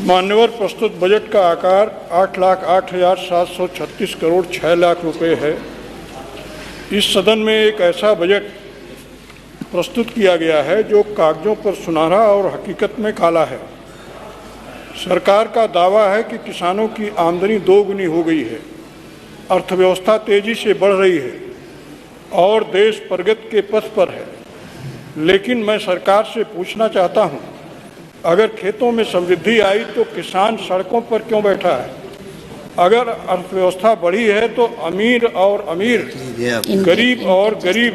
मान्यवर प्रस्तुत बजट का आकार 8,08,736 करोड़ 6 लाख रुपए है। इस सदन में एक ऐसा बजट प्रस्तुत किया गया है जो कागजों पर सुनहरा और हकीकत में काला है। सरकार का दावा है कि किसानों की आमदनी दोगुनी हो गई है, अर्थव्यवस्था तेजी से बढ़ रही है और देश प्रगति के पथ पर है। लेकिन मैं सरकार से पूछना चाहता हूं, अगर खेतों में समृद्धि आई तो किसान सड़कों पर क्यों बैठा है? अगर अर्थव्यवस्था बढ़ी है तो अमीर और अमीर, गरीब और गरीब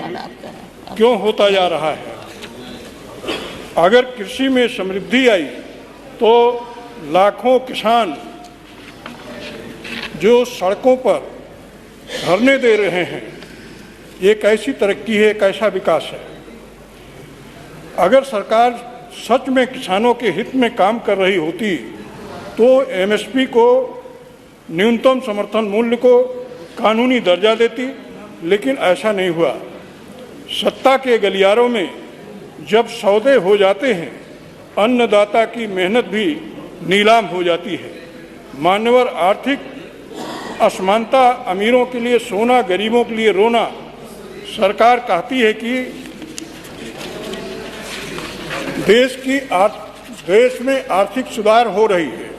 क्यों होता जा रहा है? अगर कृषि में समृद्धि आई तो लाखों किसान जो सड़कों पर धरने दे रहे हैं, ये कैसी तरक्की है, कैसा विकास है? अगर सरकार सच में किसानों के हित में काम कर रही होती तो एमएसपी को, न्यूनतम समर्थन मूल्य को कानूनी दर्जा देती, लेकिन ऐसा नहीं हुआ। सत्ता के गलियारों में जब सौदे हो जाते हैं, अन्नदाता की मेहनत भी नीलाम हो जाती है। मान्यवर, आर्थिक असमानता, अमीरों के लिए सोना, गरीबों के लिए रोना। सरकार कहती है कि देश में आर्थिक सुधार हो रही है,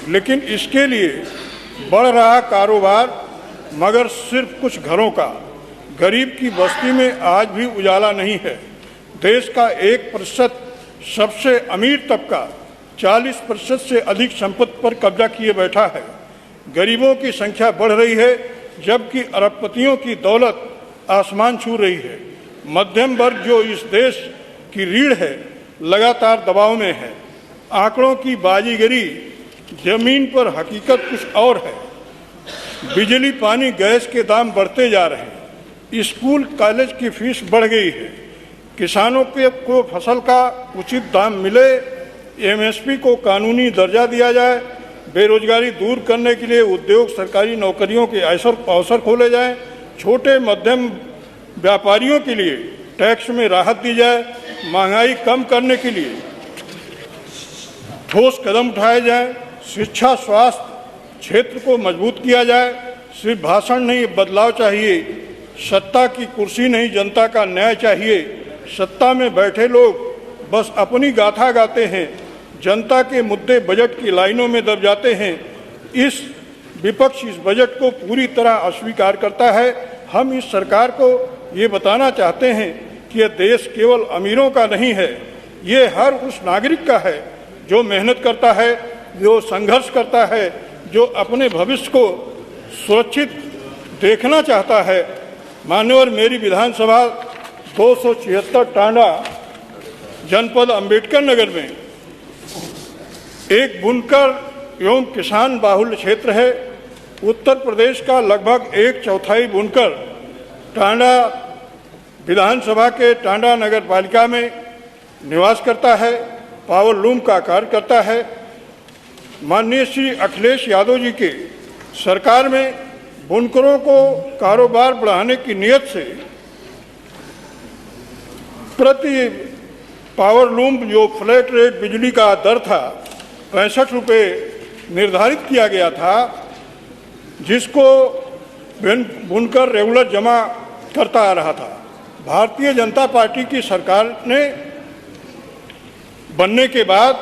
लेकिन इसके लिए बढ़ रहा कारोबार मगर सिर्फ कुछ घरों का। गरीब की बस्ती में आज भी उजाला नहीं है। देश का 1% सबसे अमीर तबका 40% से अधिक संपत्ति पर कब्जा किए बैठा है। गरीबों की संख्या बढ़ रही है जबकि अरबपतियों की दौलत आसमान छू रही है। मध्यम वर्ग जो इस देश की रीढ़ है, लगातार दबाव में है। आंकड़ों की बाजीगरी, जमीन पर हकीकत कुछ और है। बिजली, पानी, गैस के दाम बढ़ते जा रहे हैं। स्कूल कॉलेज की फीस बढ़ गई है। किसानों को फसल का उचित दाम मिले, एमएसपी को कानूनी दर्जा दिया जाए, बेरोजगारी दूर करने के लिए उद्योग, सरकारी नौकरियों के अवसर खोले जाएं, छोटे मध्यम व्यापारियों के लिए टैक्स में राहत दी जाए, महंगाई कम करने के लिए ठोस कदम उठाए जाएं, शिक्षा, स्वास्थ्य क्षेत्र को मजबूत किया जाए। सिर्फ भाषण नहीं, बदलाव चाहिए। सत्ता की कुर्सी नहीं, जनता का न्याय चाहिए। सत्ता में बैठे लोग बस अपनी गाथा गाते हैं, जनता के मुद्दे बजट की लाइनों में दब जाते हैं। विपक्ष इस बजट को पूरी तरह अस्वीकार करता है। हम इस सरकार को ये बताना चाहते हैं कि यह देश केवल अमीरों का नहीं है, ये हर उस नागरिक का है जो मेहनत करता है, जो संघर्ष करता है, जो अपने भविष्य को सुरक्षित देखना चाहता है। मान्यवर, मेरी विधानसभा 276 टांडा जनपद अंबेडकर नगर में एक बुनकर एवं किसान बाहुल्य क्षेत्र है। उत्तर प्रदेश का लगभग 1/4 बुनकर टांडा विधानसभा के टांडा नगर पालिका में निवास करता है, पावर लूम का कार्य करता है। माननीय श्री अखिलेश यादव जी के सरकार में बुनकरों को कारोबार बढ़ाने की नियत से प्रति पावर लूम जो फ्लैट रेट बिजली का दर था 65 रुपये निर्धारित किया गया था, जिसको बुनकर रेगुलर जमा करता आ रहा था। भारतीय जनता पार्टी की सरकार ने बनने के बाद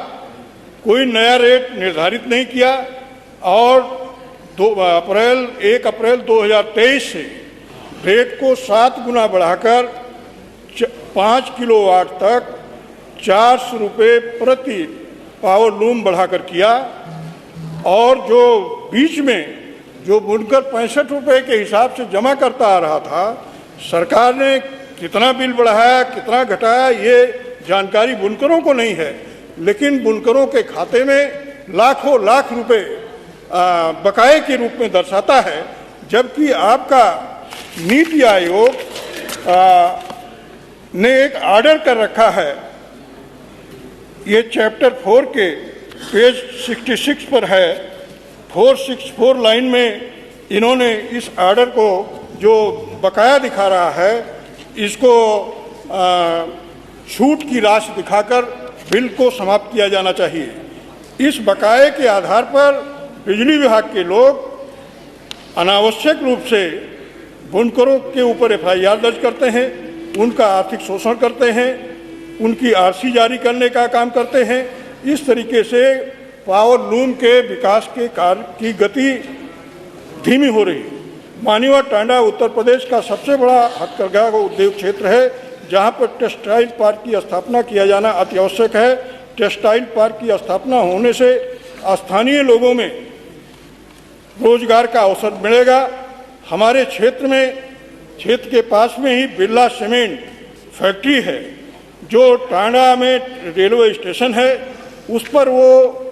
कोई नया रेट निर्धारित नहीं किया और 1 अप्रैल 2023 से रेट को 7 गुना बढ़ाकर 5 किलोवाट तक 400 रुपये प्रति पावर लूम बढ़ाकर किया। और जो बीच में जो बुनकर 65 रुपये के हिसाब से जमा करता आ रहा था, सरकार ने कितना बिल बढ़ाया, कितना घटाया, ये जानकारी बुनकरों को नहीं है, लेकिन बुनकरों के खाते में लाखों लाख रुपए बकाये के रूप में दर्शाता है। जबकि आपका नीति आयोग ने एक ऑर्डर कर रखा है, ये चैप्टर 4 के पेज 66 पर है, 464 लाइन में इन्होंने इस ऑर्डर को जो बकाया दिखा रहा है, इसको छूट की राशि दिखाकर बिल को समाप्त किया जाना चाहिए। इस बकाये के आधार पर बिजली विभाग के लोग अनावश्यक रूप से बुनकरों के ऊपर FIR दर्ज करते हैं, उनका आर्थिक शोषण करते हैं, उनकी RC जारी करने का काम करते हैं। इस तरीके से पावर लूम के विकास के कार्य की गति धीमी हो रही है। मानीवा टांडा उत्तर प्रदेश का सबसे बड़ा हथकरघा उद्योग क्षेत्र है, जहां पर टेक्सटाइल पार्क की स्थापना किया जाना अति आवश्यक है। टेक्सटाइल पार्क की स्थापना होने से स्थानीय लोगों में रोजगार का अवसर मिलेगा। हमारे क्षेत्र के पास में ही बिरला सीमेंट फैक्ट्री है, जो टांडा में रेलवे स्टेशन है, उस पर वो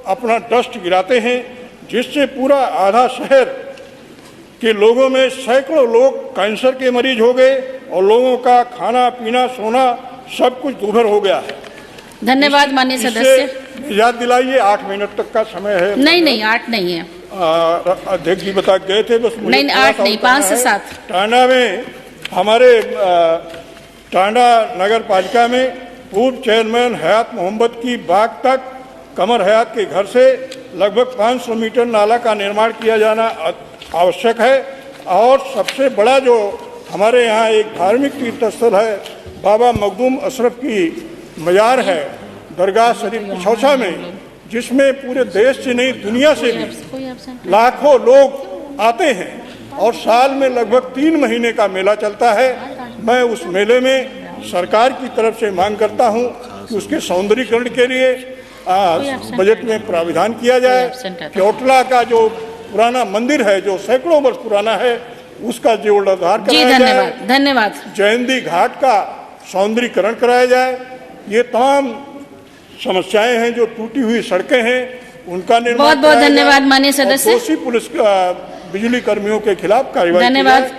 अपना डस्ट गिराते हैं, जिससे पूरा आधा शहर के लोगों में सैकड़ों लोग कैंसर के मरीज हो गए और लोगों का खाना पीना सोना सब कुछ दूभर हो गया है। धन्यवाद माननीय सदस्य। याद दिलाइए, 8 मिनट तक का समय है। नहीं 8 नहीं है, अध्यक्ष जी बता गए थे, बस नहीं 8 नहीं 5 से 7। टांडा में हमारे टांडा नगर पालिका में पूर्व चेयरमैन हयात मोहम्मद की बाग तक कमर हयात के घर से लगभग 500 मीटर नाला का निर्माण किया जाना आवश्यक है। और सबसे बड़ा जो हमारे यहाँ एक धार्मिक तीर्थ स्थल है, बाबा मखदूम अशरफ की मजार है दरगाह शरीफ पिछौछा में, जिसमें पूरे देश से नहीं दुनिया से भी लाखों लोग आते हैं और साल में लगभग 3 महीने का मेला चलता है। मैं उस मेले में सरकार की तरफ से मांग करता हूं कि उसके सौंदर्यीकरण के लिए बजट में प्राविधान किया जाए। क्योटला का जो पुराना मंदिर है, जो सैकड़ों वर्ष पुराना है, उसका जीर्णोद्धार कराया जाए। धन्यवाद। जयंती घाट का सौंदर्यीकरण कराया जाए। ये तमाम समस्याएं हैं, जो टूटी हुई सड़कें हैं, उनका निर्माण। बहुत बहुत धन्यवाद माननीय सदस्य। दोषी पुलिस बिजली कर्मियों के खिलाफ कार्रवाई। धन्यवाद।